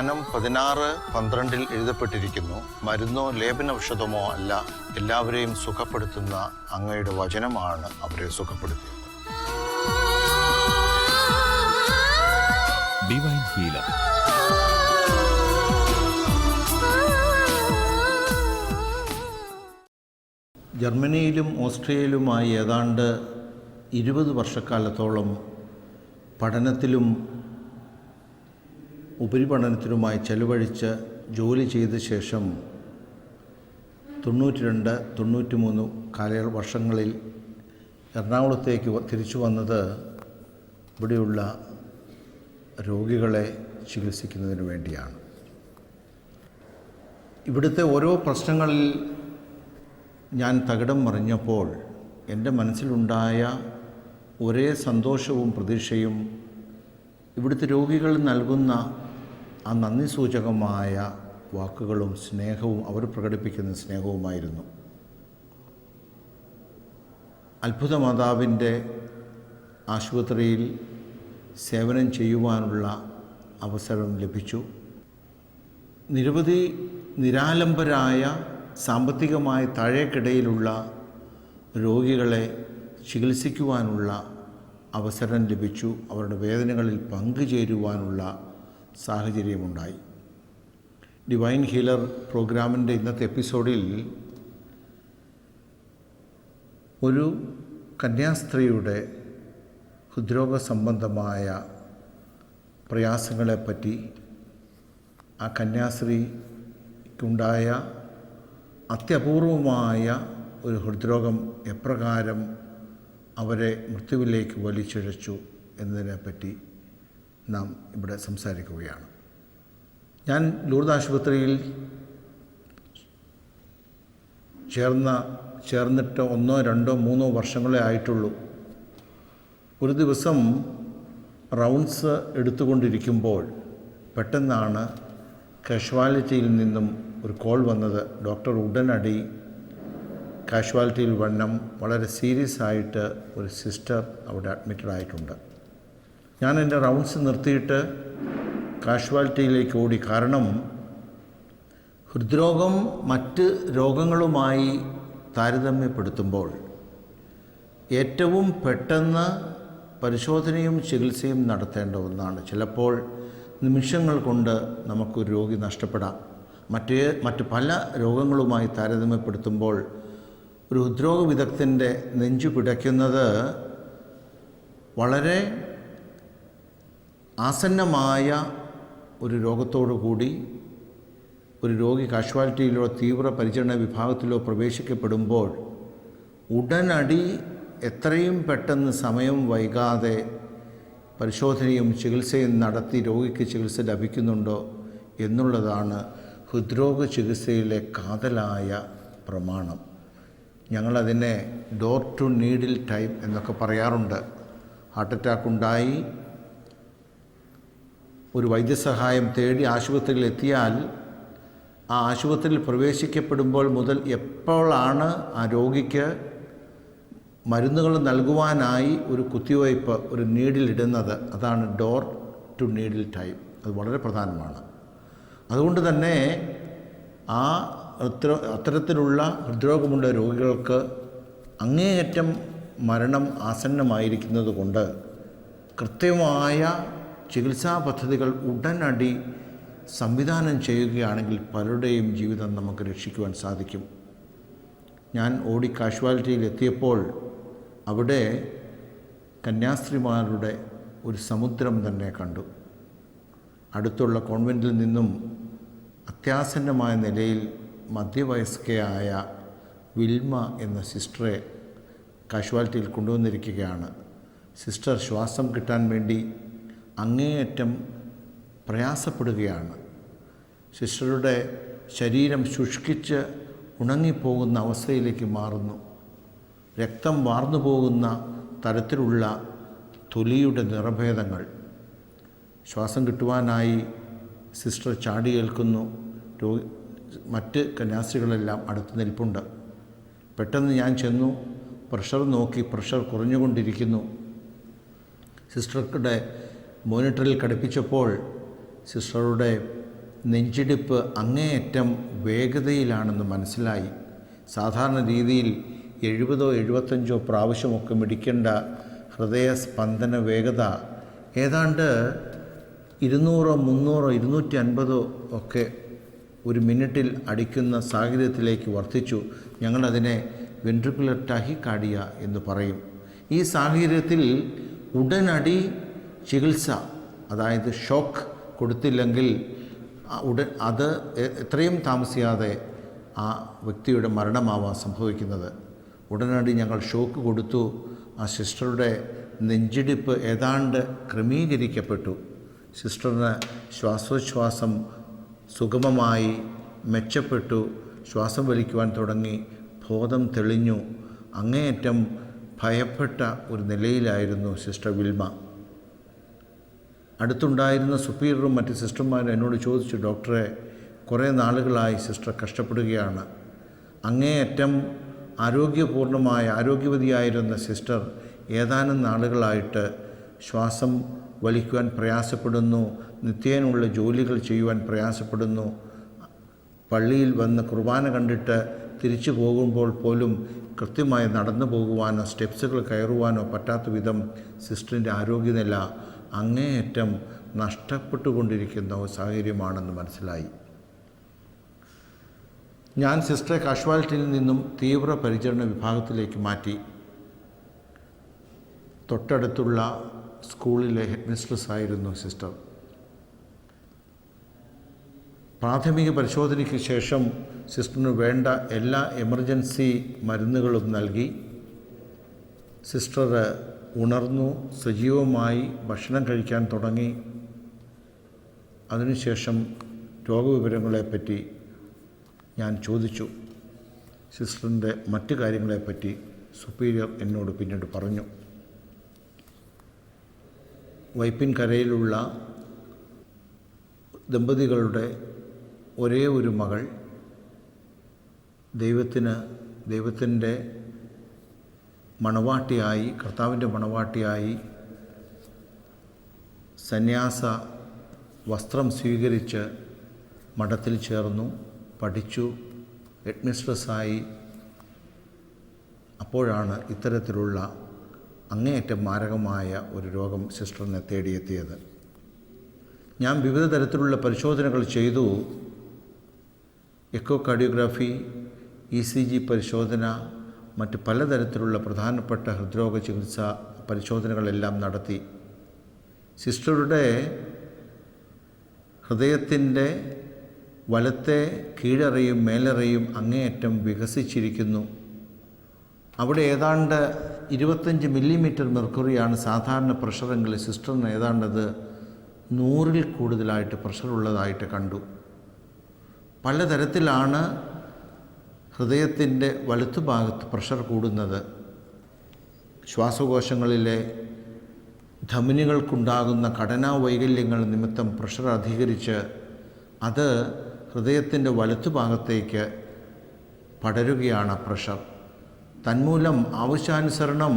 ധ്യാനം 16:12 എഴുതപ്പെട്ടിരിക്കുന്നു, മരുന്നോ ലേപനൌഷധമോ അല്ല, എല്ലാവരെയും സുഖപ്പെടുത്തുന്ന അങ്ങയുടെ വചനമാണ് അവരെ സുഖപ്പെടുത്തിയത്. Divine healer. ജർമ്മനിയിലും ഓസ്ട്രിയയിലുമായി ഏതാണ്ട് 20 വർഷക്കാലത്തോളം പഠനത്തിലും ഉപരിപഠനത്തിലുമായി ചെലവഴിച്ച് ജോലി ചെയ്ത ശേഷം 92-93 വർഷങ്ങളിൽ എറണാകുളത്തേക്ക് തിരിച്ചു വന്നത് ഇവിടെയുള്ള രോഗികളെ ചികിത്സിക്കുന്നതിന് വേണ്ടിയാണ്. ഇവിടുത്തെ ഓരോ പ്രശ്നങ്ങളിൽ ഞാൻ തകിടം മറിഞ്ഞപ്പോൾ എൻ്റെ മനസ്സിലുണ്ടായ ഒരേ സന്തോഷവും പ്രതീക്ഷയും ഇവിടുത്തെ രോഗികൾ നൽകുന്ന ആ നന്ദി സൂചകമായ വാക്കുകളും സ്നേഹവും, അവർ പ്രകടിപ്പിക്കുന്ന സ്നേഹവുമായിരുന്നു. അത്ഭുത മാതാവിൻ്റെ ആശുപത്രിയിൽ സേവനം ചെയ്യുവാനുള്ള അവസരം ലഭിച്ചു. നിരവധി നിരാലംബരായ സാമ്പത്തികമായി താഴേക്കിടയിലുള്ള രോഗികളെ ചികിത്സിക്കുവാനുള്ള അവസരം ലഭിച്ചു. അവരുടെ വേദനകളിൽ പങ്കുചേരുവാനുള്ള സാഹചര്യമുണ്ടായി. ഡിവൈൻ ഹീലർ പ്രോഗ്രാമിൻ്റെ ഇന്നത്തെ എപ്പിസോഡിൽ ഒരു കന്യാസ്ത്രീയുടെ ഹൃദ്രോഗ സംബന്ധമായ പ്രയാസങ്ങളെപ്പറ്റി, ആ കന്യാസ്ത്രീക്കുണ്ടായ അത്യപൂർവമായ ഒരു ഹൃദ്രോഗം എപ്രകാരം അവരെ മൃത്യുവിലേക്ക് വലിച്ചിഴച്ചു എന്നതിനെപ്പറ്റി നാം ഇവിടെ സംസാരിക്കുകയാണ്. ഞാൻ ലൂർദ് ആശുപത്രിയിൽ ചേർന്നിട്ട് 1, 2, 3 വർഷങ്ങളെ ആയിട്ടുള്ളൂ. ഒരു ദിവസം റൗണ്ട്സ് എടുത്തുകൊണ്ടിരിക്കുമ്പോൾ പെട്ടെന്നാണ് കാഷ്വാലിറ്റിയിൽ നിന്നും ഒരു കോൾ വന്നത്. ഡോക്ടർ ഉടനടി കാഷ്വാലിറ്റിയിൽ വളരെ സീരിയസ് ആയിട്ട് ഒരു സിസ്റ്റർ അവിടെ അഡ്മിറ്റഡ് ആയിട്ടുണ്ട്. ഞാൻ എൻ്റെ റൗണ്ട്സ് നിർത്തിയിട്ട് കാഷ്വാലിറ്റിയിലേക്ക് ഓടി. കാരണം ഹൃദ്രോഗം മറ്റ് രോഗങ്ങളുമായി താരതമ്യപ്പെടുത്തുമ്പോൾ ഏറ്റവും പെട്ടെന്ന് പരിശോധനയും ചികിത്സയും നടത്തേണ്ട ഒന്നാണ്. ചിലപ്പോൾ നിമിഷങ്ങൾ കൊണ്ട് നമുക്കൊരു രോഗി നഷ്ടപ്പെടാം. മറ്റ് പല രോഗങ്ങളുമായി താരതമ്യപ്പെടുത്തുമ്പോൾ ഒരു ഹൃദ്രോഗ വിദഗ്ധൻ്റെ നെഞ്ചു പിടയ്ക്കുന്നത് വളരെ ആസന്നമായ ഒരു രോഗത്തോടു കൂടി ഒരു രോഗി കാഷ്വാലിറ്റിയിലോ തീവ്ര പരിചരണ വിഭാഗത്തിലോ പ്രവേശിക്കപ്പെടുമ്പോൾ ഉടനടി എത്രയും പെട്ടെന്ന് സമയം വൈകാതെ പരിശോധനയും ചികിത്സയും നടത്തി രോഗിക്ക് ചികിത്സ ലഭിക്കുന്നുണ്ടോ എന്നുള്ളതാണ് ഹൃദ്രോഗ ചികിത്സയിലെ കാതലായ പ്രമാണം. ഞങ്ങളതിനെ ഡോർ ടു നീഡിൽ ടൈം എന്നൊക്കെ പറയാറുണ്ട്. ഹാർട്ട് അറ്റാക്ക് ഉണ്ടായി ഒരു വൈദ്യസഹായം തേടി ആശുപത്രിയിൽ എത്തിയാൽ ആ ആശുപത്രിയിൽ പ്രവേശിക്കപ്പെടുമ്പോൾ മുതൽ എപ്പോഴാണ് ആ രോഗിക്ക് മരുന്നുകൾ നൽകുവാനായി ഒരു കുത്തിവയ്പ്പ്, ഒരു നീഡിലിടുന്നത്, അതാണ് ഡോർ ടു നീഡിൽ ടൈം. അത് വളരെ പ്രധാനമാണ്. അതുകൊണ്ട് തന്നെ അത്തരത്തിലുള്ള ഹൃദ്രോഗമുള്ള രോഗികൾക്ക് അങ്ങേയറ്റം മരണം ആസന്നമായിരിക്കുന്നത് കൊണ്ട് കൃത്യമായ ചികിത്സാ പദ്ധതികൾ ഉടനടി സംവിധാനം ചെയ്യുകയാണെങ്കിൽ പലരുടെയും ജീവിതം നമുക്ക് രക്ഷിക്കുവാൻ സാധിക്കും. ഞാൻ ഓടി കാഷ്വാലിറ്റിയിൽ എത്തിയപ്പോൾ അവിടെ കന്യാസ്ത്രീമാരുടെ ഒരു സമുദ്രം തന്നെ കണ്ടു. അടുത്തുള്ള കോൺവെൻറ്റിൽ നിന്നും അത്യാസന്നമായ നിലയിൽ മധ്യവയസ്കയായ വിൽമ എന്ന സിസ്റ്ററെ കാഷ്വാലിറ്റിയിൽ കൊണ്ടുവന്നിരിക്കുകയാണ്. സിസ്റ്റർ ശ്വാസം കിട്ടാൻ വേണ്ടി അങ്ങേയറ്റം പ്രയാസപ്പെടുകയാണ്. സിസ്റ്ററുടെ ശരീരം ശുഷ്കിച്ച് ഉണങ്ങിപ്പോകുന്ന അവസ്ഥയിലേക്ക് മാറുന്നു. രക്തം വാർന്നു പോകുന്ന തരത്തിലുള്ള തൊലിയുടെ നിറഭേദങ്ങൾ. ശ്വാസം കിട്ടുവാനായി സിസ്റ്റർ ചാടിയേൽക്കുന്നു. മറ്റ് കന്യാസ്ത്രീകളെല്ലാം അടുത്ത് നിൽപ്പുണ്ട്. പെട്ടെന്ന് ഞാൻ ചെന്നു, പ്രഷർ നോക്കി. പ്രഷർ കുറഞ്ഞുകൊണ്ടിരിക്കുന്നു. സിസ്റ്ററുടെ മോണിറ്ററിൽ ഘടിപ്പിച്ചപ്പോൾ സിസ്റ്ററുടെ നെഞ്ചിടിപ്പ് അങ്ങേയറ്റം വേഗതയിലാണെന്ന് മനസ്സിലായി. സാധാരണ രീതിയിൽ 70 75 പ്രാവശ്യമൊക്കെ മിടിക്കേണ്ട ഹൃദയസ്പന്ദന വേഗത ഏതാണ്ട് 200 300 250 ഒക്കെ ഒരു മിനിറ്റിൽ അടിക്കുന്ന സാഹചര്യത്തിലേക്ക് വർദ്ധിച്ചു. ഞങ്ങളതിനെ വെൻട്രിക്കുലർ ടാഹികാർഡിയ എന്ന് പറയും. ഈ സാഹചര്യത്തിൽ ഉടനടി ചികിത്സ, അതായത് ഷോക്ക് കൊടുത്തില്ലെങ്കിൽ അത് എത്രയും താമസിയാതെ ആ വ്യക്തിയുടെ മരണമാവാൻ സംഭവിക്കുന്നത്. ഉടനടി ഞങ്ങൾ ഷോക്ക് കൊടുത്തു. ആ സിസ്റ്ററുടെ നെഞ്ചിടിപ്പ് ഏതാണ്ട് ക്രമീകരിക്കപ്പെട്ടു. സിസ്റ്ററിന് ശ്വാസോച്ഛ്വാസം സുഗമമായി മെച്ചപ്പെട്ടു. ശ്വാസം വലിക്കുവാൻ തുടങ്ങി. ബോധം തെളിഞ്ഞു. അങ്ങേയറ്റം ഭയപ്പെട്ട ഒരു നിലയിലായിരുന്നു സിസ്റ്റർ വിൽമ. അടുത്തുണ്ടായിരുന്ന സുപ്പീരിയറും മറ്റ് സിസ്റ്റർമാരും എന്നോട് ചോദിച്ചു, ഡോക്ടറെ, കുറേ നാളുകളായി സിസ്റ്റർ കഷ്ടപ്പെടുകയാണ്. അങ്ങേയറ്റം ആരോഗ്യവതിയായിരുന്ന സിസ്റ്റർ ഏതാനും നാളുകളായിട്ട് ശ്വാസം വലിക്കുവാൻ പ്രയാസപ്പെടുന്നു, നിത്യേനുള്ള ജോലികൾ ചെയ്യുവാൻ പ്രയാസപ്പെടുന്നു. പള്ളിയിൽ വന്ന് കുർബാന കണ്ടിട്ട് തിരിച്ചു പോകുമ്പോൾ പോലും കൃത്യമായി നടന്നു പോകുവാനോ സ്റ്റെപ്സുകൾ കയറുവാനോ പറ്റാത്ത വിധം സിസ്റ്ററിൻ്റെ ആരോഗ്യനില അങ്ങേയറ്റം നഷ്ടപ്പെട്ടുകൊണ്ടിരിക്കുന്ന ഒരു സാഹചര്യമാണെന്ന് മനസ്സിലായി. ഞാൻ സിസ്റ്ററെ കാഷ്വാലിറ്റിയിൽ നിന്നും തീവ്ര പരിചരണ വിഭാഗത്തിലേക്ക് മാറ്റി. തൊട്ടടുത്തുള്ള സ്കൂളിലെ ഹെഡ് മിസ്ട്രസ് ആയിരുന്നു സിസ്റ്റർ. പ്രാഥമിക പരിശോധനയ്ക്ക് ശേഷം സിസ്റ്ററിന് വേണ്ട എല്ലാ എമർജൻസി മരുന്നുകളും നൽകി. സിസ്റ്റർ ഉണർന്നു, സജീവമായി ഭക്ഷണം കഴിക്കാൻ തുടങ്ങി. അതിനുശേഷം രോഗവിവരങ്ങളെപ്പറ്റി ഞാൻ ചോദിച്ചു. സിസ്റ്ററിൻ്റെ മറ്റു കാര്യങ്ങളെപ്പറ്റി സുപ്പീരിയർ എന്നോട് പിന്നീട് പറഞ്ഞു. വൈപ്പിൻകരയിലുള്ള ദമ്പതികളുടെ ഒരേ ഒരു മകൾ ദൈവത്തിൻ്റെ മണവാട്ടിയായി, കർത്താവിൻ്റെ മണവാട്ടിയായി സന്യാസ വസ്ത്രം സ്വീകരിച്ച് മഠത്തിൽ ചേർന്നു, പഠിച്ചു, ഹെഡ് മിസ്ട്രസ്സായി. അപ്പോഴാണ് ഇത്തരത്തിലുള്ള അങ്ങേയറ്റം മാരകമായ ഒരു രോഗം സിസ്റ്ററിനെ തേടിയെത്തിയത്. ഞാൻ വിവിധ തരത്തിലുള്ള പരിശോധനകൾ ചെയ്തു. എക്കോ കാർഡിയോഗ്രാഫി, ECG പരിശോധന, മറ്റ് പലതരത്തിലുള്ള പ്രധാനപ്പെട്ട ഹൃദ്രോഗ ചികിത്സാ പരിശോധനകളെല്ലാം നടത്തി. സിസ്റ്ററുടെ ഹൃദയത്തിൻ്റെ വലത്തെ കീഴറയും മേലറയും അങ്ങേയറ്റം വികസിച്ചിരിക്കുന്നു. അവിടെ ഏതാണ്ട് 25 മില്ലിമീറ്റർ മെർക്കുറിയാണ് സാധാരണ പ്രഷറെങ്കിൽ സിസ്റ്ററിന് ഏതാണ്ടത് 100-ൽ കൂടുതലായിട്ട് പ്രഷറുള്ളതായിട്ട് കണ്ടു. പലതരത്തിലാണ് ഹൃദയത്തിൻ്റെ വലത്തുഭാഗത്ത് പ്രഷർ കൂടുന്നത്. ശ്വാസകോശങ്ങളിലെ ധമനികൾക്കുണ്ടാകുന്ന ഘടനാ വൈകല്യങ്ങൾ നിമിത്തം പ്രഷർ അധികരിച്ച് അത് ഹൃദയത്തിൻ്റെ വലത്തുഭാഗത്തേക്ക് പടരുകയാണ് പ്രഷർ. തന്മൂലം ആവശ്യാനുസരണം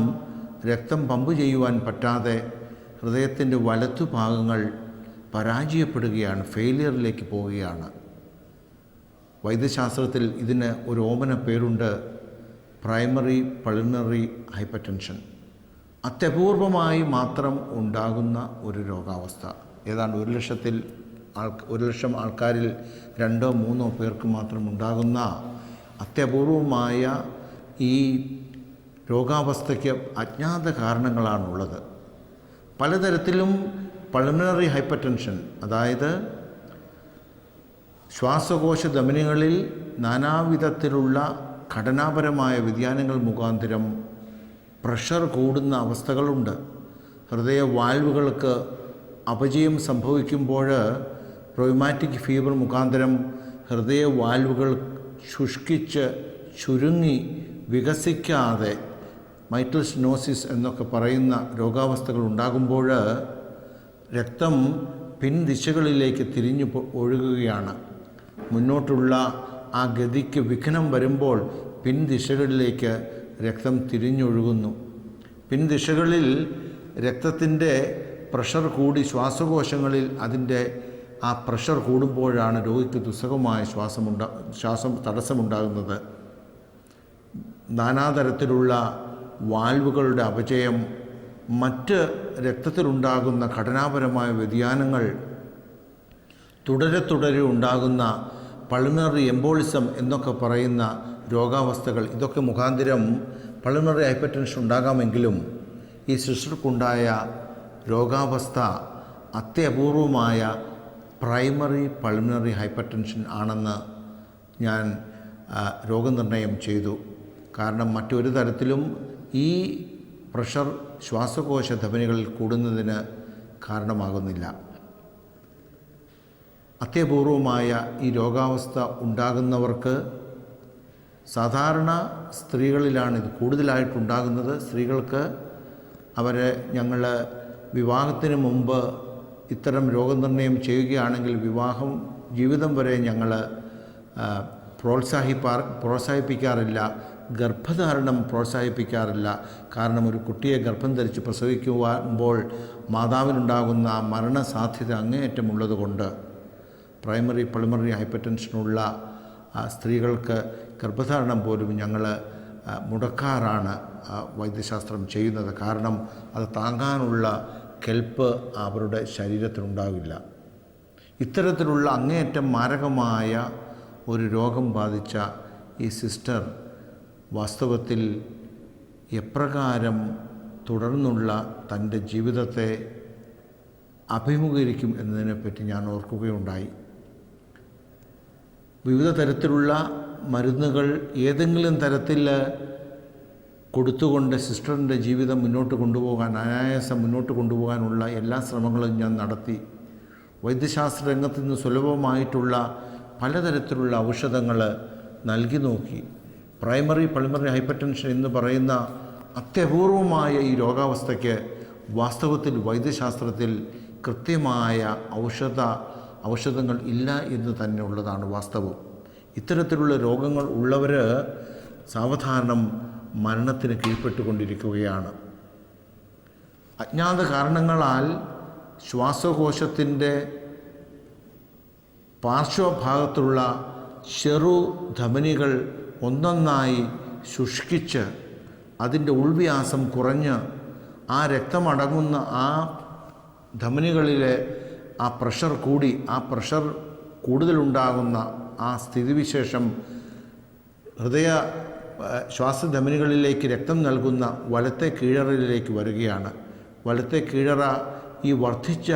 രക്തം പമ്പ് ചെയ്യുവാൻ പറ്റാതെ ഹൃദയത്തിൻ്റെ വലത്തുഭാഗങ്ങൾ പരാജയപ്പെടുകയാണ്, ഫെയിലിയറിലേക്ക് പോവുകയാണ്. വൈദ്യശാസ്ത്രത്തിൽ ഇതിന് ഒരു ഓമന പേരുണ്ട്, പ്രൈമറി പൾമണറി ഹൈപ്പർടെൻഷൻ. അത്യപൂർവമായി മാത്രം ഉണ്ടാകുന്ന ഒരു രോഗാവസ്ഥ. ഏതാണ്ട് 1,00,000 ആൾക്കാരിൽ 2-3 പേർക്ക് മാത്രം ഉണ്ടാകുന്ന അത്യപൂർവമായ ഈ രോഗാവസ്ഥയ്ക്ക് അജ്ഞാത കാരണങ്ങളാണുള്ളത്. പലതരത്തിലും പൾമണറി ഹൈപ്പർടെൻഷൻ, അതായത് ശ്വാസകോശ ധമനികളിൽ നാനാവിധത്തിലുള്ള ഘടനാപരമായ വ്യതിയാനങ്ങൾ മുഖാന്തരം പ്രഷർ കൂടുന്ന അവസ്ഥകളുണ്ട്. ഹൃദയ വാൽവുകൾക്ക് അപചയം സംഭവിക്കുമ്പോൾ റൊമാറ്റിക് ഫീവർ മുഖാന്തരം ഹൃദയ വാൽവുകൾ ശുഷ്കിച്ച് ചുരുങ്ങി വികസിക്കാതെ മൈറ്റൽ സ്റ്റെനോസിസ് എന്നൊക്കെ പറയുന്ന രോഗാവസ്ഥകൾ ഉണ്ടാകുമ്പോൾ രക്തം പിൻദിശകളിലേക്ക് തിരിഞ്ഞു ഒഴുകുകയാണ്. മുന്നോട്ടുള്ള ആ ഗതിക്ക് വിഘ്നം വരുമ്പോൾ പിൻദിശകളിലേക്ക് രക്തം തിരിഞ്ഞൊഴുകുന്നു. പിൻദിശകളിൽ രക്തത്തിൻ്റെ പ്രഷർ കൂടി ശ്വാസകോശങ്ങളിൽ അതിൻ്റെ ആ പ്രഷർ കൂടുമ്പോഴാണ് രോഗിക്ക് ദുസ്സഹമായ ശ്വാസം തടസ്സമുണ്ടാകുന്നത്. നാനാതരത്തിലുള്ള വാൽവുകളുടെ അപചയം, മറ്റ് രക്തത്തിലുണ്ടാകുന്ന ഘടനാപരമായ വ്യതിയാനങ്ങൾ, തുടരെ ഉണ്ടാകുന്ന പൾമണറി എംബോളിസം എന്നൊക്കെ പറയുന്ന രോഗാവസ്ഥകൾ, ഇതൊക്കെ മുഖാന്തരം പൾമണറി ഹൈപ്പർടെൻഷൻ ഉണ്ടാകാമെങ്കിലും ഈ സിസ്റ്റർക്കുണ്ടായ രോഗാവസ്ഥ അത്യപൂർവമായ പ്രൈമറി പൾമണറി ഹൈപ്പർടെൻഷൻ ആണെന്ന് ഞാൻ രോഗനിർണയം ചെയ്തു. കാരണം മറ്റൊരു തരത്തിലും ഈ പ്രഷർ ശ്വാസകോശ ധമനികളിൽ കൂടുന്നതിന് കാരണമാകുന്നില്ല. അത്യപൂർവമായ ഈ രോഗാവസ്ഥ ഉണ്ടാകുന്നവർക്ക് സാധാരണ സ്ത്രീകളിലാണ് ഇത് കൂടുതലായിട്ടുണ്ടാകുന്നത്. സ്ത്രീകൾക്ക് ഞങ്ങൾ വിവാഹത്തിന് മുമ്പ് ഇത്തരം രോഗനിർണയം ചെയ്യുകയാണെങ്കിൽ വിവാഹം ജീവിതം വരെ ഞങ്ങൾ പ്രോത്സാഹിപ്പിക്കാറില്ല. ഗർഭധാരണം പ്രോത്സാഹിപ്പിക്കാറില്ല. കാരണം ഒരു കുട്ടിയെ ഗർഭം ധരിച്ച് പ്രസവിക്കുമ്പോൾ മാതാവിനുണ്ടാകുന്ന മരണസാധ്യത അങ്ങേയറ്റമുള്ളതുകൊണ്ട് പ്രൈമറി പൾമണറി ഹൈപ്പർടെൻഷനുള്ള സ്ത്രീകൾക്ക് ഗർഭധാരണം പോലും ഞങ്ങൾ മുടക്കാറാണ് വൈദ്യശാസ്ത്രം ചെയ്യുന്നത്. കാരണം അത് താങ്ങാനുള്ള കെൽപ്പ് അവരുടെ ശരീരത്തിനുണ്ടാവില്ല. ഇത്തരത്തിലുള്ള അങ്ങേയറ്റം മാരകമായ ഒരു രോഗം ബാധിച്ച ഈ സിസ്റ്റർ വാസ്തവത്തിൽ എപ്രകാരം തുടർന്നുള്ള തൻ്റെ ജീവിതത്തെ അഭിമുഖീകരിക്കും എന്നതിനെപ്പറ്റി ഞാൻ ഓർക്കുകയുണ്ടായി. വിവിധ തരത്തിലുള്ള മരുന്നുകൾ ഏതെങ്കിലും തരത്തിൽ കൊടുത്തുകൊണ്ട് സിസ്റ്ററിൻ്റെ ജീവിതം മുന്നോട്ട് കൊണ്ടുപോകാൻ, അനായാസം മുന്നോട്ട് കൊണ്ടുപോകാനുള്ള എല്ലാ ശ്രമങ്ങളും ഞാൻ നടത്തി. വൈദ്യശാസ്ത്ര രംഗത്ത് നിന്ന് സുലഭമായിട്ടുള്ള പലതരത്തിലുള്ള ഔഷധങ്ങൾ നൽകി നോക്കി. പ്രൈമറി പൾമണറി ഹൈപ്പർടെൻഷൻ എന്ന് പറയുന്ന അത്യപൂർവമായ ഈ രോഗാവസ്ഥയ്ക്ക് വാസ്തവത്തിൽ വൈദ്യശാസ്ത്രത്തിൽ കൃത്യമായ ഔഷധങ്ങൾ ഇല്ല എന്ന് തന്നെ ഉള്ളതാണ് വാസ്തവം. ഇത്തരത്തിലുള്ള രോഗങ്ങൾ ഉള്ളവർ സാവധാനം മരണത്തിന് കീഴ്പ്പെട്ടുകൊണ്ടിരിക്കുകയാണ്. അജ്ഞാത കാരണങ്ങളാൽ ശ്വാസകോശത്തിൻ്റെ പാർശ്വഭാഗത്തുള്ള ധമനികൾ ഒന്നൊന്നായി ശുഷ്കിച്ച് അതിൻ്റെ ഉൾവ്യാസം കുറഞ്ഞ് ആ രക്തമടങ്ങുന്ന ആ ധമനികളിലെ ആ പ്രഷർ കൂടുതലുണ്ടാകുന്ന ആ സ്ഥിതിവിശേഷം ശ്വാസധമനികളിലേക്ക് രക്തം നൽകുന്ന വലത്തെ കീഴറയിലേക്ക് വരികയാണ്. വലത്തെ കീഴറ ഈ വർദ്ധിച്ച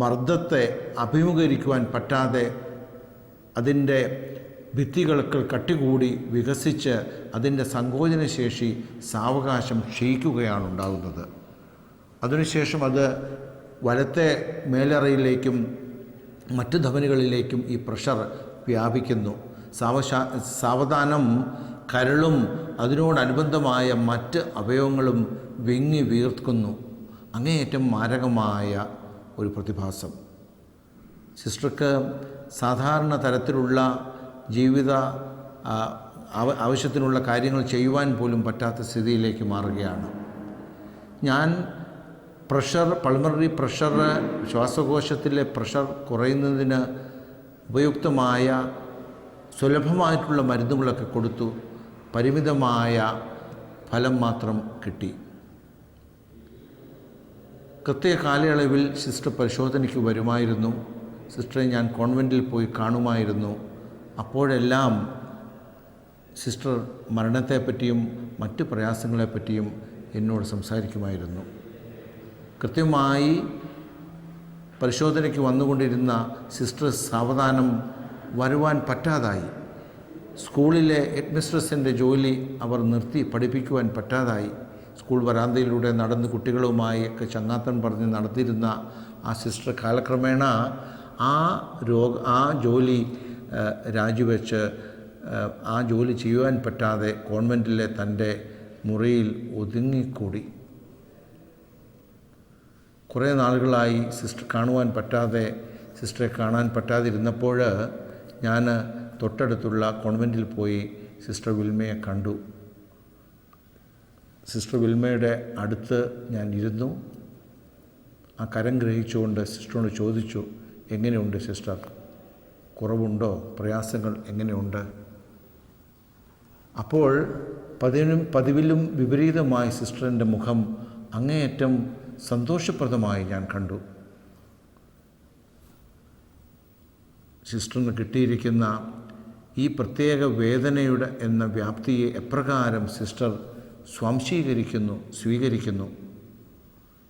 മർദ്ദത്തെ അഭിമുഖീകരിക്കുവാൻ പറ്റാതെ അതിൻ്റെ ഭിത്തികൾക്ക് കട്ടികൂടി വികസിച്ച് അതിൻ്റെ സങ്കോചനശേഷി സാവകാശം ക്ഷയിക്കുകയാണ് ഉണ്ടാകുന്നത്. അതിനുശേഷം അത് വലത്തെ മേലറയിലേക്കും മറ്റ് ധമനികളിലേക്കും ഈ പ്രഷർ വ്യാപിക്കുന്നു. സാവധാനം കരളും അതിനോടനുബന്ധമായ മറ്റ് അവയവങ്ങളും വിങ്ങി വീർക്കുന്നു. അങ്ങേയറ്റം മാരകമായ ഒരു പ്രതിഭാസം. സിസ്റ്റർക്ക് സാധാരണ തരത്തിലുള്ള ജീവിത ആവശ്യത്തിനുള്ള കാര്യങ്ങൾ ചെയ്യുവാൻ പോലും പറ്റാത്ത സ്ഥിതിയിലേക്ക് മാറുകയാണ്. ഞാൻ പൾമണറി പ്രഷർ, ശ്വാസകോശത്തിലെ പ്രഷർ കുറയുന്നതിന് ഉപയുക്തമായ സുലഭമായിട്ടുള്ള മരുന്നുകളൊക്കെ കൊടുത്തു. പരിമിതമായ ഫലം മാത്രം കിട്ടി. കൃത്യ കാലയളവിൽ സിസ്റ്റർ പരിശോധനയ്ക്ക് വരുമായിരുന്നു. സിസ്റ്ററെ ഞാൻ കോൺവെൻറ്റിൽ പോയി കാണുമായിരുന്നു. അപ്പോഴെല്ലാം സിസ്റ്റർ മരണത്തെപ്പറ്റിയും മറ്റ് പ്രയാസങ്ങളെപ്പറ്റിയും എന്നോട് സംസാരിക്കുമായിരുന്നു. കൃത്യമായി പരിശോധനയ്ക്ക് വന്നുകൊണ്ടിരുന്ന സിസ്റ്റർ സാവധാനം വരുവാൻ പറ്റാതായി. സ്കൂളിലെ ഹെഡ്മിസ്ട്രസിൻ്റെ ജോലി അവർ നിർത്തി, പഠിപ്പിക്കുവാൻ പറ്റാതായി. സ്കൂൾ വരാന്തയിലൂടെ നടന്ന് കുട്ടികളുമായൊക്കെ ചങ്ങാത്തം പറഞ്ഞ് നടത്തിയിരുന്ന ആ സിസ്റ്റർ കാലക്രമേണ ആ ജോലി രാജിവെച്ച് ആ ജോലി ചെയ്യുവാൻ പറ്റാതെ കോൺവെൻറ്റിലെ തൻ്റെ മുറിയിൽ ഒതുങ്ങിക്കൂടി. കുറേ നാളുകളായി സിസ്റ്ററെ കാണാൻ പറ്റാതിരുന്നപ്പോൾ ഞാൻ തൊട്ടടുത്തുള്ള കോൺവെൻറ്റിൽ പോയി സിസ്റ്റർ വിൽമയെ കണ്ടു. സിസ്റ്റർ വിൽമയുടെ അടുത്ത് ഞാൻ ഇരുന്നു. ആ കരം ഗ്രഹിച്ചുകൊണ്ട് സിസ്റ്ററോട് ചോദിച്ചു, എങ്ങനെയുണ്ട് സിസ്റ്റർ? കുറവുണ്ടോ? പ്രയാസങ്ങൾ എങ്ങനെയുണ്ട്? അപ്പോൾ പതിവിലും വിപരീതമായി സിസ്റ്ററിൻ്റെ മുഖം അങ്ങേയറ്റം സന്തോഷപ്രദമായി ഞാൻ കണ്ടു. സിസ്റ്ററിന് കിട്ടിയിരിക്കുന്ന ഈ പ്രത്യേക വേദനയുടെ എന്ന വ്യാപ്തിയെ എപ്രകാരം സിസ്റ്റർ സ്വീകരിക്കുന്നു.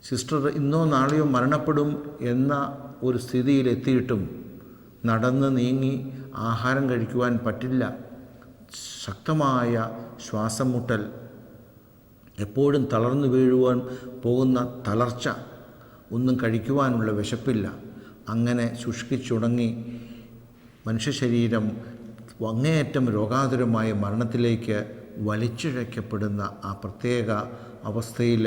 സിസ്റ്റർ ഇന്നോ നാളെയോ മരണപ്പെടും എന്ന ഒരു സ്ഥിതിയിലെത്തിയിട്ടും നടന്ന് നീങ്ങി ആഹാരം കഴിക്കുവാൻ പറ്റില്ല, ശക്തമായ ശ്വാസം മുട്ടൽ, എപ്പോഴും തളർന്നു വീഴുവാൻ പോകുന്ന തളർച്ച, ഒന്നും കഴിക്കുവാനുള്ള വിശപ്പില്ല, അങ്ങനെ ശുഷ്കിച്ചുടങ്ങി മനുഷ്യ ശരീരം അങ്ങേയറ്റം രോഗാതുരമായ മരണത്തിലേക്ക് വലിച്ചിഴക്കപ്പെടുന്ന ആ പ്രത്യേക അവസ്ഥയിൽ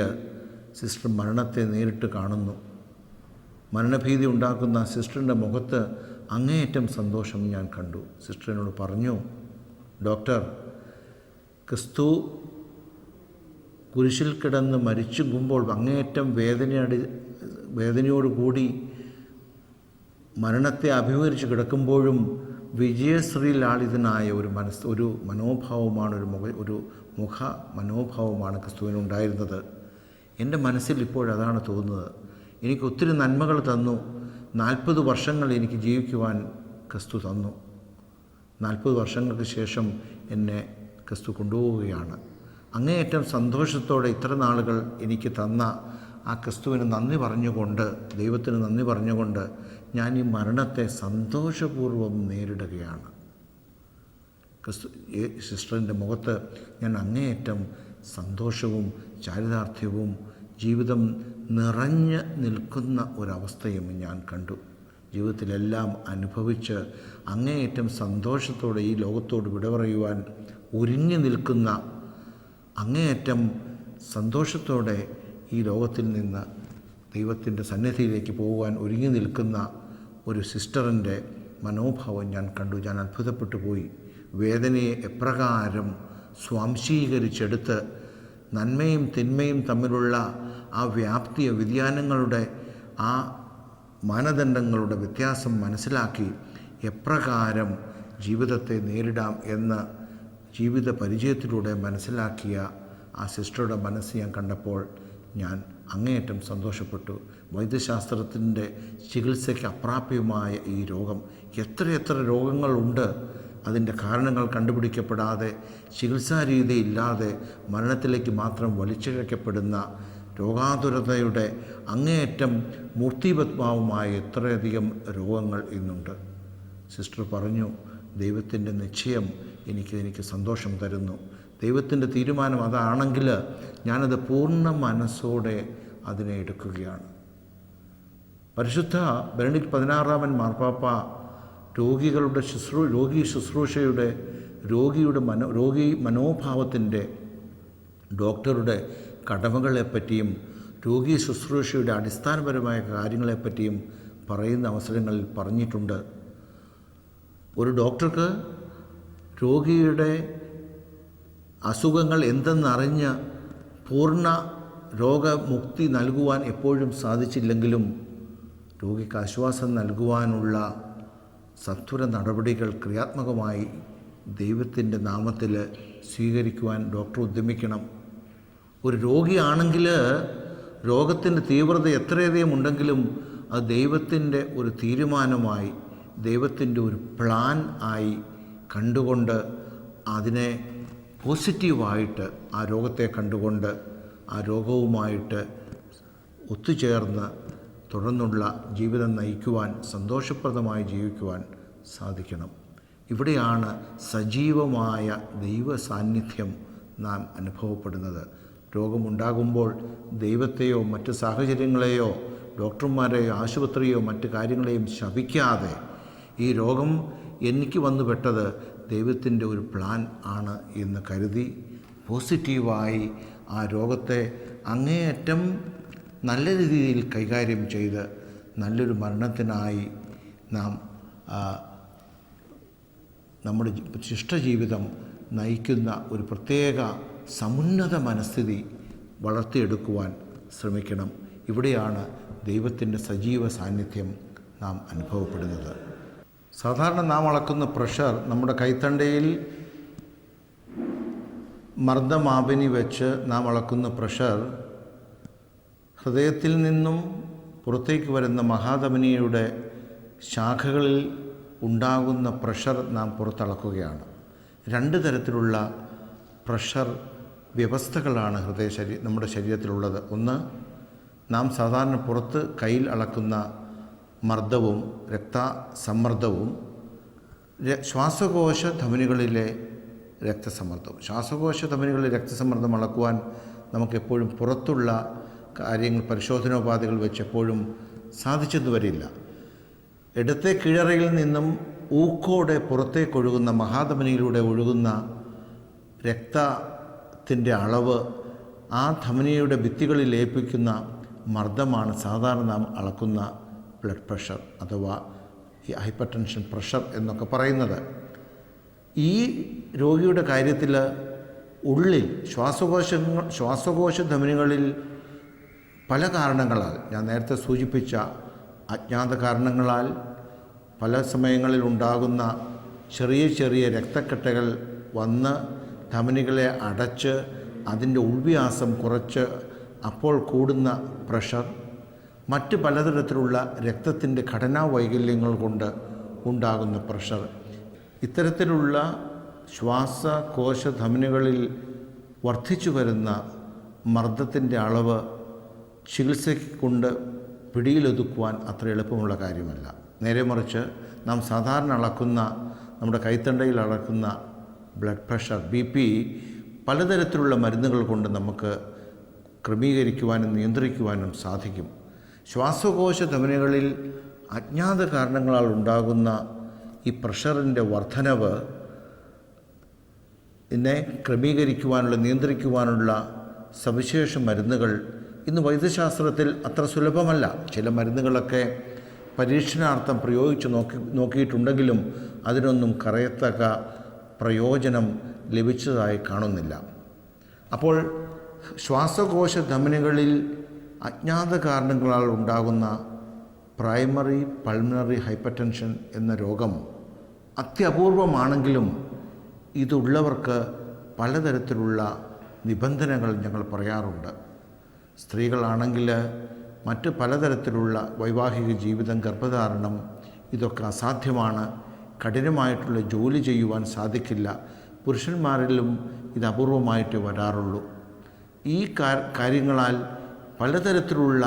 സിസ്റ്റർ മരണത്തെ നേരിട്ട് കാണുന്നു. മരണഭീതി ഉണ്ടാക്കുന്ന സിസ്റ്ററിൻ്റെ മുഖത്ത് അങ്ങേയറ്റം സന്തോഷം ഞാൻ കണ്ടു. സിസ്റ്ററിനോട് പറഞ്ഞു, ഡോക്ടർ, ക്രിസ്തു കുരിശിൽ കിടന്ന് മരിച്ചുമ്പോൾ അങ്ങേയറ്റം വേദനയോടുകൂടി മരണത്തെ അഭിമുഖീകരിച്ച് കിടക്കുമ്പോഴും വിജയശ്രീലാളിതനായ ഒരു മനോഭാവമാണ്, ഒരു മുഖ മനോഭാവമാണ് ക്രിസ്തുവിനുണ്ടായിരുന്നത്. എൻ്റെ മനസ്സിൽ ഇപ്പോഴതാണ് തോന്നുന്നത്. എനിക്ക് ഒത്തിരി നന്മകൾ തന്നു. 40 വർഷങ്ങൾ എനിക്ക് ജീവിക്കുവാൻ ക്രിസ്തു തന്നു. 40 വർഷങ്ങൾക്ക് ശേഷം എന്നെ ക്രിസ്തു കൊണ്ടുപോവുകയാണ്. അങ്ങേയറ്റം സന്തോഷത്തോടെ ഇത്ര നാളുകൾ എനിക്ക് തന്ന ആ ക്രിസ്തുവിന് നന്ദി പറഞ്ഞുകൊണ്ട്, ദൈവത്തിന് നന്ദി പറഞ്ഞുകൊണ്ട് ഞാൻ ഈ മരണത്തെ സന്തോഷപൂർവ്വം നേരിടുകയാണ്. സിസ്റ്ററിൻ്റെ മുഖത്ത് ഞാൻ അങ്ങേയറ്റം സന്തോഷവും ചാരിതാർത്ഥ്യവും ജീവിതം നിറഞ്ഞ് നിൽക്കുന്ന ഒരവസ്ഥയും ഞാൻ കണ്ടു. ജീവിതത്തിലെല്ലാം അനുഭവിച്ച് അങ്ങേയറ്റം സന്തോഷത്തോടെ ഈ ലോകത്തോട് വിട പറയുവാൻ ഒരുങ്ങി നിൽക്കുന്ന, അങ്ങേയറ്റം സന്തോഷത്തോടെ ഈ ലോകത്തിൽ നിന്ന് ദൈവത്തിൻ്റെ സന്നിധിയിലേക്ക് പോകുവാൻ ഒരുങ്ങി നിൽക്കുന്ന ഒരു സിസ്റ്ററിൻ്റെ മനോഭാവം ഞാൻ കണ്ടു. ഞാൻ അത്ഭുതപ്പെട്ടു പോയി. വേദനയെ എപ്രകാരം സ്വാംശീകരിച്ചെടുത്ത് നന്മയും തിന്മയും തമ്മിലുള്ള ആ വ്യാപ്തിയ വ്യതിയാനങ്ങളുടെ ആ മാനദണ്ഡങ്ങളുടെ വ്യത്യാസം മനസ്സിലാക്കി എപ്രകാരം ജീവിതത്തെ നേരിടാം എന്ന് ജീവിത പരിചയത്തിലൂടെ മനസ്സിലാക്കിയ ആ സിസ്റ്ററുടെ മനസ്സ് ഞാൻ കണ്ടപ്പോൾ ഞാൻ അങ്ങേയറ്റം സന്തോഷപ്പെട്ടു. വൈദ്യശാസ്ത്രത്തിൻ്റെ ചികിത്സയ്ക്ക് അപ്രാപ്യമായ ഈ രോഗം, എത്രയെത്ര രോഗങ്ങളുണ്ട്, അതിൻ്റെ കാരണങ്ങൾ കണ്ടുപിടിക്കപ്പെടാതെ ചികിത്സാരീതി ഇല്ലാതെ മരണത്തിലേക്ക് മാത്രം വലിച്ചിഴക്കപ്പെടുന്ന രോഗാതുരതയുടെ അങ്ങേയറ്റം മൂർത്തിപത്മാവുമായ എത്രയധികം രോഗങ്ങൾ ഇന്നുണ്ട്. സിസ്റ്റർ പറഞ്ഞു, ദൈവത്തിൻ്റെ നിശ്ചയം എനിക്ക് സന്തോഷം തരുന്നു. ദൈവത്തിൻ്റെ തീരുമാനം അതാണെങ്കിൽ ഞാനത് പൂർണ്ണ മനസ്സോടെ അതിനെ എടുക്കുകയാണ്. പരിശുദ്ധ ബെനഡിക്ട് 16 മാർപ്പാപ്പ രോഗി മനോഭാവത്തിൻ്റെ, ഡോക്ടറുടെ കടമകളെപ്പറ്റിയും രോഗി ശുശ്രൂഷയുടെ അടിസ്ഥാനപരമായ കാര്യങ്ങളെപ്പറ്റിയും പറയുന്ന അവസരങ്ങളിൽ പറഞ്ഞിട്ടുണ്ട്. ഒരു ഡോക്ടർക്ക് രോഗിയുടെ അസുഖങ്ങൾ എന്തെന്നറിഞ്ഞ് പൂർണ്ണ രോഗമുക്തി നൽകുവാൻ എപ്പോഴും സാധിച്ചില്ലെങ്കിലും രോഗിക്ക് ആശ്വാസം നൽകുവാനുള്ള സത്വര നടപടികൾ ക്രിയാത്മകമായി ദൈവത്തിൻ്റെ നാമത്തിൽ സ്വീകരിക്കുവാൻ ഡോക്ടർ ഉദ്യമിക്കണം. ഒരു രോഗിയാണെങ്കിൽ രോഗത്തിൻ്റെ തീവ്രത എത്രയധികം ഉണ്ടെങ്കിലും അത് ദൈവത്തിൻ്റെ ഒരു തീരുമാനമായി, ദൈവത്തിൻ്റെ ഒരു പ്ലാൻ ആയി കണ്ടുകൊണ്ട് അതിനെ പോസിറ്റീവായിട്ട് ആ രോഗത്തെ കണ്ടുകൊണ്ട് ആ രോഗവുമായിട്ട് ഒത്തുചേർന്ന് തുടർന്നുള്ള ജീവിതം നയിക്കുവാൻ, സന്തോഷപ്രദമായി ജീവിക്കുവാൻ സാധിക്കണം. ഇവിടെയാണ് സജീവമായ ദൈവ സാന്നിധ്യം നാം അനുഭവപ്പെടുന്നത്. രോഗമുണ്ടാകുമ്പോൾ ദൈവത്തെയോ മറ്റ് സാഹചര്യങ്ങളെയോ ഡോക്ടർമാരെയോ ആശുപത്രിയോ മറ്റ് കാര്യങ്ങളെയും ശപിക്കാതെ, ഈ രോഗം എനിക്ക് വന്നു പെട്ടത് ദൈവത്തിൻ്റെ ഒരു പ്ലാൻ ആണ് എന്ന് കരുതി പോസിറ്റീവായി ആ രോഗത്തെ അങ്ങേയറ്റം നല്ല രീതിയിൽ കൈകാര്യം ചെയ്ത് നല്ലൊരു മരണത്തിനായി നാം നമ്മുടെ ശിഷ്ടജീവിതം നയിക്കുന്ന ഒരു പ്രത്യേക സമുന്നത മനസ്ഥിതി വളർത്തിയെടുക്കുവാൻ ശ്രമിക്കണം. ഇവിടെയാണ് ദൈവത്തിൻ്റെ സജീവ സാന്നിധ്യം നാം അനുഭവപ്പെടുന്നത്. സാധാരണ നാം അളക്കുന്ന പ്രഷർ നമ്മുടെ കൈത്തണ്ടയിൽ മർദ്ദമാപിനി വെച്ച് നാം അളക്കുന്ന പ്രഷർ ഹൃദയത്തിൽ നിന്നും പുറത്തേക്ക് വരുന്ന മഹാധമനിയുടെ ശാഖകളിൽ ഉണ്ടാകുന്ന പ്രഷർ നാം പുറത്തളക്കുകയാണ്. രണ്ട് തരത്തിലുള്ള പ്രഷർ വ്യവസ്ഥകളാണ് നമ്മുടെ ശരീരത്തിലുള്ളത്. ഒന്ന്, നാം സാധാരണ പുറത്ത് കയ്യിൽ അളക്കുന്ന മർദ്ദവും രക്തസമ്മർദ്ദവും, ശ്വാസകോശ ധമനികളിലെ രക്തസമ്മർദ്ദവും. ശ്വാസകോശ ധമനികളിലെ രക്തസമ്മർദ്ദം അളക്കുവാൻ നമുക്കെപ്പോഴും പുറത്തുള്ള കാര്യങ്ങൾ, പരിശോധനോപാധികൾ വെച്ച് എപ്പോഴും സാധിച്ചെന്ന് വരില്ല. ഇടത്തെ കീഴറയിൽ നിന്നും ഊക്കോടെ പുറത്തേക്കൊഴുകുന്ന മഹാധമനിയിലൂടെ ഒഴുകുന്ന രക്തത്തിൻ്റെ അളവ് ആ ധമനിയുടെ ഭിത്തികളിൽ ഏൽപ്പിക്കുന്ന മർദ്ദമാണ് സാധാരണ നാം അളക്കുന്ന ബ്ലഡ് പ്രഷർ അഥവാ ഈ ഹൈപ്പർ ടെൻഷൻ പ്രഷർ എന്നൊക്കെ പറയുന്നത്. ഈ രോഗിയുടെ കാര്യത്തിൽ ഉള്ളിൽ ശ്വാസകോശ ധമനികളിൽ പല കാരണങ്ങളാൽ, ഞാൻ നേരത്തെ സൂചിപ്പിച്ച അജ്ഞാത കാരണങ്ങളാൽ, പല സമയങ്ങളിൽ ഉണ്ടാകുന്ന ചെറിയ ചെറിയ രക്തക്കെട്ടുകൾ വന്ന് ധമനികളെ അടച്ച് അതിൻ്റെ ഉൾവ്യാസം കുറച്ച് അപ്പോൾ കൂടുന്ന പ്രഷർ, മറ്റ് പലതരത്തിലുള്ള രക്തത്തിൻ്റെ ഘടനാ വൈകല്യങ്ങൾ കൊണ്ട് ഉണ്ടാകുന്ന പ്രഷർ, ഇത്തരത്തിലുള്ള ശ്വാസകോശ ധമനികളിൽ വർദ്ധിച്ചു വരുന്ന മർദ്ദത്തിൻ്റെ അളവ് ചികിത്സയ്ക്ക് കൊണ്ട് പിടിയിലൊതുക്കുവാൻ അത്ര എളുപ്പമുള്ള കാര്യമല്ല. നേരെ മറിച്ച് നാം സാധാരണ അളക്കുന്ന, നമ്മുടെ കൈത്തണ്ടയിൽ അളക്കുന്ന ബ്ലഡ് പ്രഷർ, BP, പലതരത്തിലുള്ള മരുന്നുകൾ കൊണ്ട് നമുക്ക് ക്രമീകരിക്കുവാനും നിയന്ത്രിക്കുവാനും സാധിക്കും. ശ്വാസകോശ ധമനികളിൽ അജ്ഞാത കാരണങ്ങളാൽ ഉണ്ടാകുന്ന ഈ പ്രഷറിൻ്റെ വർധനവ് ഇതിനെ ക്രമീകരിക്കുവാനുള്ള, നിയന്ത്രിക്കുവാനുള്ള സവിശേഷ മരുന്നുകൾ ഇന്ന് വൈദ്യശാസ്ത്രത്തിൽ അത്ര സുലഭമല്ല. ചില മരുന്നുകളൊക്കെ പരീക്ഷണാർത്ഥം പ്രയോഗിച്ച് നോക്കിയിട്ടുണ്ടെങ്കിലും അതിനൊന്നും കറയത്തക്ക പ്രയോജനം ലഭിച്ചതായി കാണുന്നില്ല. അപ്പോൾ ശ്വാസകോശ ധമനികളിൽ അജ്ഞാത കാരണങ്ങളാൽ ഉണ്ടാകുന്ന പ്രൈമറി പൾമണറി ഹൈപ്പർ ടെൻഷൻ എന്ന രോഗം അത്യപൂർവമാണെങ്കിലും ഇതുള്ളവർക്ക് പലതരത്തിലുള്ള നിബന്ധനകൾ ഞങ്ങൾ പറയാറുണ്ട്. സ്ത്രീകളാണെങ്കിൽ മറ്റ് പലതരത്തിലുള്ള വൈവാഹിക ജീവിതം, ഗർഭധാരണം, ഇതൊക്കെ അസാധ്യമാണ്. കഠിനമായിട്ടുള്ള ജോലി ചെയ്യുവാൻ സാധിക്കില്ല. പുരുഷന്മാരിലും ഇത് അപൂർവമായിട്ട് വരാറുള്ളൂ. ഈ കാര്യങ്ങളാൽ പലതരത്തിലുള്ള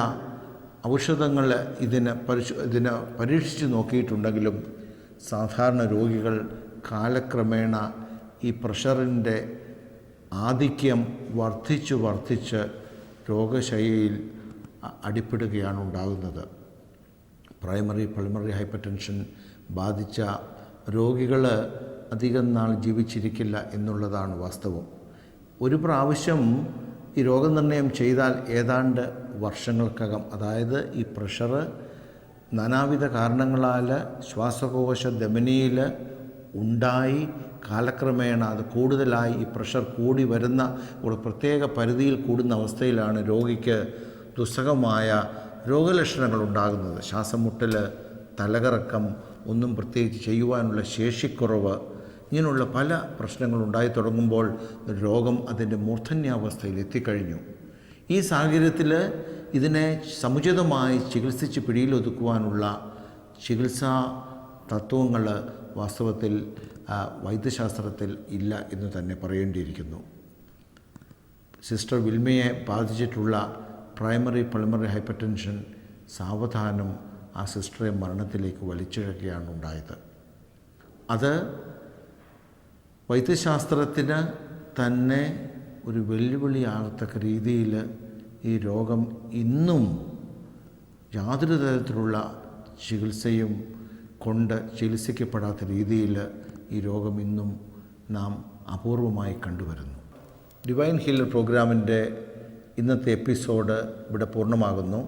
ഔഷധങ്ങൾ ഇതിനെ പരീക്ഷിച്ച് നോക്കിയിട്ടുണ്ടെങ്കിലും സാധാരണ രോഗികൾ കാലക്രമേണ ഈ പ്രഷറിൻ്റെ ആധിക്യം വർദ്ധിച്ച് രോഗശയ്യയിൽ അടിപ്പെടുകയാണ് ഉണ്ടാകുന്നത്. പ്രൈമറി പൾമണറി ഹൈപ്പർ ടെൻഷൻ ബാധിച്ച രോഗികൾ അധികം നാൾ ജീവിച്ചിരിക്കില്ല എന്നുള്ളതാണ് വാസ്തവം. ഒരു പ്രാവശ്യം ഈ രോഗനിർണയം ചെയ്താൽ ഏതാണ്ട് വർഷങ്ങൾക്കകം, അതായത് ഈ പ്രഷർ നാനാവിധ കാരണങ്ങളാൽ ശ്വാസകോശ ധമനിയിൽ ഉണ്ടായി കാലക്രമേണ അത് കൂടുതലായി ഈ പ്രഷർ കൂടി വരുന്ന ഒരു പ്രത്യേക പരിധിയിൽ കൂടുന്ന അവസ്ഥയിലാണ് രോഗിക്ക് ദുസ്സഹമായ രോഗലക്ഷണങ്ങൾ ഉണ്ടാകുന്നത്. ശ്വാസം മുട്ടൽ, തലകറക്കം, ഒന്നും പ്രത്യേകിച്ച് ചെയ്യുവാനുള്ള ശേഷിക്കുറവ്, ഇങ്ങനെയുള്ള പല പ്രശ്നങ്ങൾ ഉണ്ടായി തുടങ്ങുമ്പോൾ രോഗം അതിൻ്റെ മൂർധന്യാവസ്ഥയിൽ എത്തിക്കഴിഞ്ഞു. ഈ സാഹചര്യത്തിൽ ഇതിനെ സമുചിതമായി ചികിത്സിച്ച് പിടിയിലൊതുക്കുവാനുള്ള ചികിത്സാ തത്വങ്ങൾ വാസ്തവത്തിൽ വൈദ്യശാസ്ത്രത്തിൽ ഇല്ല എന്ന് തന്നെ പറയേണ്ടിയിരിക്കുന്നു. സിസ്റ്റർ വിൽമയെ ബാധിച്ചിട്ടുള്ള പ്രൈമറി പൾമണറി ഹൈപ്പർ ടെൻഷൻ സാവധാനം ആ സിസ്റ്ററെ മരണത്തിലേക്ക് വലിച്ചിഴക്കുകയാണ് ഉണ്ടായത്. അത് വൈദ്യശാസ്ത്രത്തിന് തന്നെ ഒരു വെല്ലുവിളിയാകത്തക്ക രീതിയിൽ ഈ രോഗം ഇന്നും യാതൊരു തരത്തിലുള്ള ചികിത്സയും കൊണ്ട് ചികിത്സിക്കപ്പെടാത്ത രീതിയിൽ ഈ രോഗം ഇന്നും നാം അപൂർവമായി കണ്ടുവരുന്നു. ഡിവൈൻ ഹീലർ പ്രോഗ്രാമിൻ്റെ ഇന്നത്തെ എപ്പിസോഡ് ഇവിടെ പൂർണ്ണമാകുന്നു.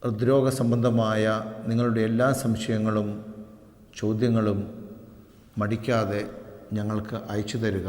ഹൃദ്രോഗ സംബന്ധമായ നിങ്ങളുടെ എല്ലാ സംശയങ്ങളും ചോദ്യങ്ങളും മടിക്കാതെ ഞങ്ങൾക്ക് അയച്ചു തരിക.